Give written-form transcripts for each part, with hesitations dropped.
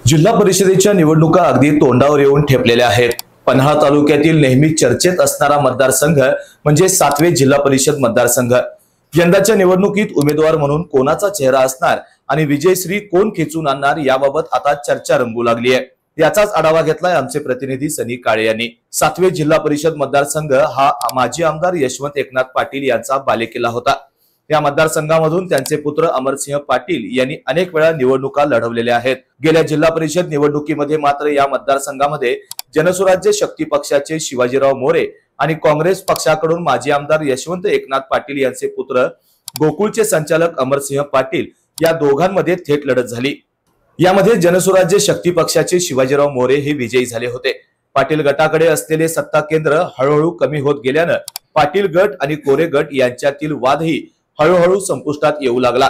जिल्हा परिषदेच्या निवडणुका अगदी तोंडावर येऊन ठेपलेल्या आहेत। पन्हाळा तालुक्यातील नेहमी चर्चेत असणारा मतदारसंघ म्हणजे 7वे जिल्हा परिषद मतदारसंघ। यंदाच्या निवडणुकीत उमेदवार म्हणून कोणाचा चेहरा असणार आणि विजयश्री कोण खेचून आणणार याबाबत आता चर्चा रंगू लागली आहे। याचाच आढावा घेतलाय आमचे प्रतिनिधी सनी काळे यांनी। 7वे जिल्हा परिषद मतदारसंघ हा माजी आमदार यशवंत एकनाथ पाटील यांचा बालेकिल्ला होता। या मतदारसंघामधून त्यांचे पुत्र अमरसिंह पाटील यांनी अनेक वेळा निवडणुका लढवलेल्या आहेत। गेल्या जिल्हा परिषद निवडणुकीमध्ये मात्र या मतदारसंघामध्ये जनसुराज्य शक्ती पक्षाचे शिवाजीराव मोरे आणि काँग्रेस पक्षाकडून माजी आमदार यशवंत एकनाथ पाटील यांचे पुत्र गोकुळचे संचालक अमरसिंह पाटील या दोघांमध्ये थेट लढत झाली। यामध्ये जनसुराज्य शक्ती पक्षाचे शिवाजीराव मोरे हे विजयी झाले होते। पाटील गटाकडे असलेले सत्ता केंद्र हळूहळू कमी होत गेल्यानं पाटील गट आणि कोरे गट यांच्यातील वादही हळूहळू संपुष्टात येऊ लागला।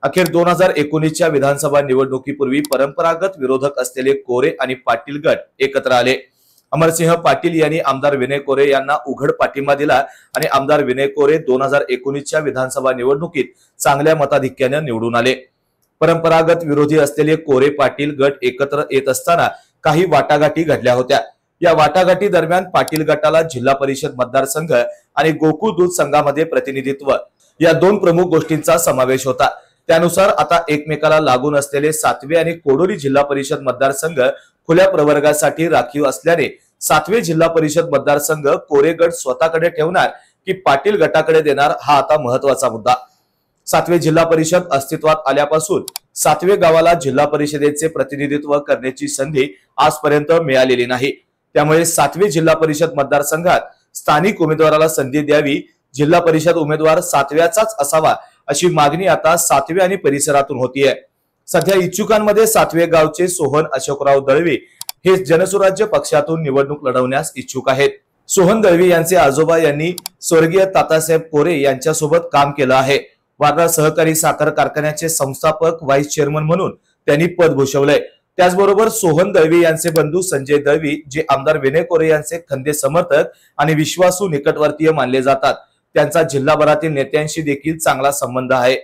अखेर 2019च्या विधानसभा निवडणुकीपूर्वी परंपरागत विरोधक असलेले कोरे आणि पाटील गट एकत्र आले। अमरसिंह पाटील यांनी आमदार विनय कोरे यांना उघड पाठिंबा दिला आणि आमदार विनय कोरे 2019च्या विधानसभा निवडणुकीत चांगल्या मताधिक्याने निवडून आले। परंपरागत विरोधी असलेले कोरे पाटील गट एकत्र येत असताना काही वाटाघाटी घडल्या होत्या। या वाटाघाटी दरम्यान पाटील गटाला जिल्हा परिषद मतदारसंघ आणि गोकुळ दूध संघामध्ये प्रतिनिधित्व या दोन प्रमुख गोष्टींचा समावेश होता। त्यानुसार आता एकमेकाला लागून असलेले 7वे आणि कोडोली जिल्हा परिषद मतदारसंघ खुल्या प्रवर्गासाठी राखीव असल्याने 7वे जिल्हा परिषद मतदारसंघ कोरे गट स्वतःकडे ठेवणार की पाटील गटाकडे देणार हा आता महत्त्वाचा मुद्दा। 7वे जिल्हा परिषद अस्तित्वात आल्यापासून 7वे गावाला जिल्हा परिषदेचे प्रतिनिधित्व करण्याची संधी आजपर्यंत मिळालेली नाही। त्यामुळे 7वे जिल्हा परिषद मतदारसंघात स्थानिक उमेदवाराला संधी द्यावी, जिल्हा परिषद उमेदवार 7व्याचाच असावा अशी मागणी आता 7वे आणि परिसरातून होतीये। सध्या इच्छुकांमध्ये 7वे गावचे सोहन अशोकराव दळवी हे जनसुराज्य पक्षातून निवडणूक लढवण्यास इच्छुक आहेत। सोहन दळवी यांचे आजोबा यांनी स्वर्गीय तातासाहेब कोरे यांच्यासोबत काम केलं आहे। वारणा सहकारी साखर कारखान्याचे संस्थापक व्हाईस चेअरमन म्हणून त्यांनी पद भूषवलंय। त्याचबरोबर सोहन दळवी यांचे बंधू संजय दळवी जे आमदार विनय कोरे यांचे खंदे समर्थक आणि विश्वासू निकटवर्तीय मानले जातात, त्यांचा जिल्हाभरातील नेत्यांशी देखील चांगला संबंध आहे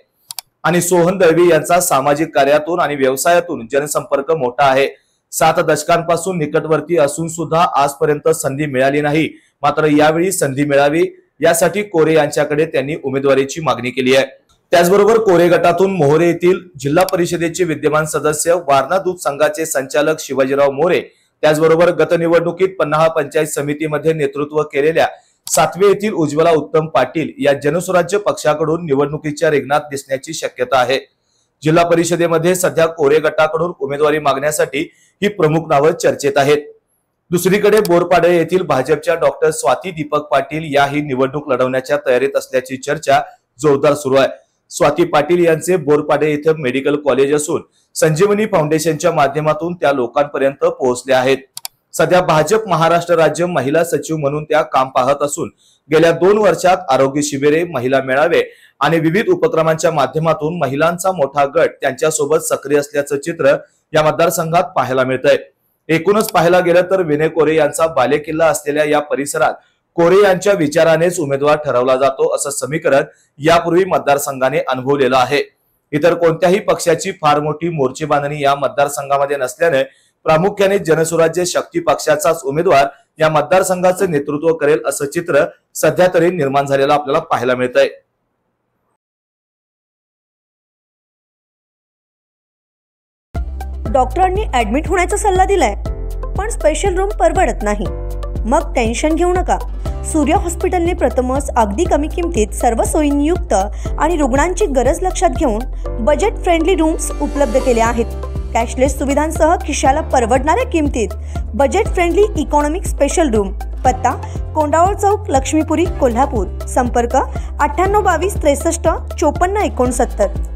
आणि सोहन दळवी यांचा सामाजिक कार्यातून आणि व्यवसायातून जनसंपर्क मोठा आहे। 7 दशकांपासून निकटवर्ती असून सुद्धा आजपर्यंत संधी मिळाली नाही। मात्र यावेळी संधी मिळावी यासाठी कोरे यांच्याकडे त्यांनी उमेदवारीची मागणी केली आहे। त्याचबरोबर कोरे गटातून मोहोरे येथील जिल्हा परिषदेचे विद्यमान सदस्य, वारणा दूध संघाचे संचालक शिवाजीराव मोरे, त्याचबरोबर गत निवडणुकीत पन्हाळा पंचायत समितीमध्ये नेतृत्व केलेल्या 7वे येथील उज्ज्वला उत्तम पाटील या जनसुराज्य पक्षाकडून निवडणुकीच्या रिंगणात दिसण्याची शक्यता आहे। जिल्हा परिषदेमध्ये सध्या कोरे गटाकडून उमेदवारी मागण्यासाठी ही प्रमुख नावं चर्चेत आहेत। दुसरीकडे बोरपाडे येथील भाजपच्या डॉक्टर स्वाती दीपक पाटील या ही निवडणूक लढवण्याच्या तयारीत असल्याची चर्चा जोरदार सुरू आहे। स्वाती पाटील यांचे बोरपाडे येथे मेडिकल कॉलेज असून संजीवनी फाउंडेशनच्या माध्यमातून त्या लोकांपर्यंत पोहोचले आहेत। सध्या भाजप महाराष्ट्र राज्य महिला सचिव म्हणून त्या काम पाहत असून गेल्या 2 वर्षात आरोग्य शिबिरे, महिला मेळावे आणि विविध उपक्रमांच्या माध्यमातून महिलांचा मोठा गट त्यांच्यासोबत सक्रिय असल्याचं चित्र या मतदारसंघात पाहायला मिळतंय। एकूणच पाहायला गेलं तर विनय कोरे यांचा बालेकिल्ला असलेल्या या परिसरात कोरे यांच्या विचारानेच उमेदवार ठरवला जातो असं समीकरण यापूर्वी मतदारसंघाने अनुभवलेलं आहे। इतर कोणत्याही पक्षाची फार मोठी मोर्चे बांधणी या मतदारसंघामध्ये नसल्याने प्रामुख्याने जनसुराज्य शक्ती पक्षाचाच उमेदवार या मतदारसंघाचे नेतृत्व करेल असं चित्र सध्या तरी निर्माण झालेलं आपल्याला पाहायला मिळतंय। डॉक्टरांनी ऍडमिट होण्याचा सल्ला दिलाय, पण स्पेशल रूम परवडत नाही। मग टेन्शन घेऊ नका। सूर्य हॉस्पिटलने प्रथमच अगदी कमी किमतीत सर्व सोयींयुक्त आणि रुग्णांची गरज लक्षात घेऊन बजेट फ्रेंडली रूम्स उपलब्ध केले आहेत। कॅशलेस सुविधांसह खिशाला परवडणाऱ्या किमतीत budget friendly economic special room. पत्ता कोंडावळ चौक, लक्ष्मीपुरी, कोल्हापूर। संपर्क 9822 63 54 69।